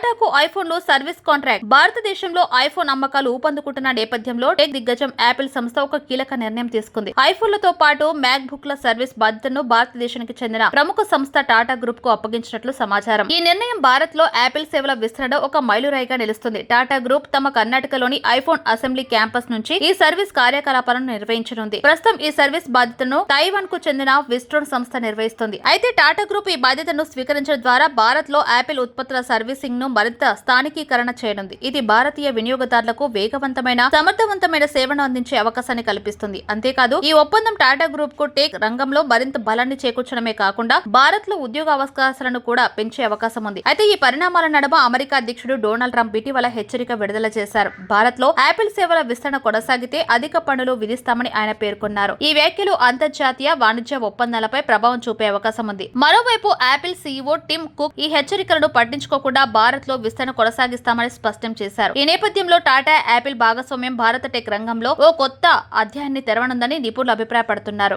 టాటాకు ఐఫోన్లు service contract. భారతదేశంలో iPhone అమ్మకాలు ఊపందుకుంటున్న నేపథ్యంలో టెక్ దిగ్గజం యాపిల్ సంస్థ ఒక కీలక నిర్ణయం తీసుకుంది. ఐఫోన్లతో పాటు మ్యాక్ బుక్ల సర్వీస్ బాధ్యతను భారతదేశానికి చెందిన ప్రముఖ సంస్థ టాటా గ్రూప్ కు అప్పగించినట్లు సమాచారం. ఈ నిర్ణయం భారత్ లో యాపిల్ సేవల విస్తరణ ఒక మైలురాయిగా నిలుస్తుంది. టాటా గ్రూప్ తమ కర్ణాటకలోని ఐఫోన్ అసెంబ్లీ క్యాంపస్ నుంచి ఈ సర్వీస్ కార్యకలాపాలను నిర్వహించనుంది. ప్రస్తుతం ఈ సర్వీస్ బాధ్యతను తైవాన్ కు చెందిన విస్ట్రోన్ సంస్థ నిర్వహిస్తుంది. అయితే టాటా గ్రూప్ ఈ బాధ్యతను స్వీకరించడం ద్వారా భారత్ లో యాపిల్ ఉత్పత్తుల సర్వీసింగ్ ను మరింత స్థానికీకరణ చేయనుంది. ఇది భారతీయ వినియోగదారులకు వేగవంతమైన సమర్థవంతమైన సేవను అందించే అవకాశాన్ని కల్పిస్తుంది. అంతేకాదు ఈ ఒప్పందం టాటా గ్రూప్ కు టెక్ రంగంలో మరింత బలాన్ని చేకూర్చడమే కాకుండా భారత్ లో ఉద్యోగ అవకాశాలను కూడా పెంచే అవకాశం ఉంది. అయితే ఈ పరిణామాల నడుమ అమెరికా అధ్యక్షుడు డొనాల్డ్ ట్రంప్ ఇటీవల హెచ్చరిక విడుదల చేశారు. భారత్ లో యాపిల్ సేవల విస్తరణ కొనసాగితే అధిక పన్నులు విధిస్తామని ఆయన పేర్కొన్నారు. ఈ వ్యాఖ్యలు అంతర్జాతీయ వాణిజ్య ఒప్పందాలపై ప్రభావం చూపే అవకాశం ఉంది. మరోవైపు యాపిల్ సీఈఓ టిమ్ కుక్ ఈ హెచ్చరికలను పట్టించుకోకుండా భారత్ లో విస్తరణ కొనసాగిస్తామని స్పష్టం చేశారు. ఈ నేపథ్యంలో టాటా యాపిల్ భాగస్వామ్యం భారత టెక్ రంగంలో ఓ కొత్త అధ్యాయాన్ని తెరవనుందని నిపుణులు అభిప్రాయపడుతున్నారు.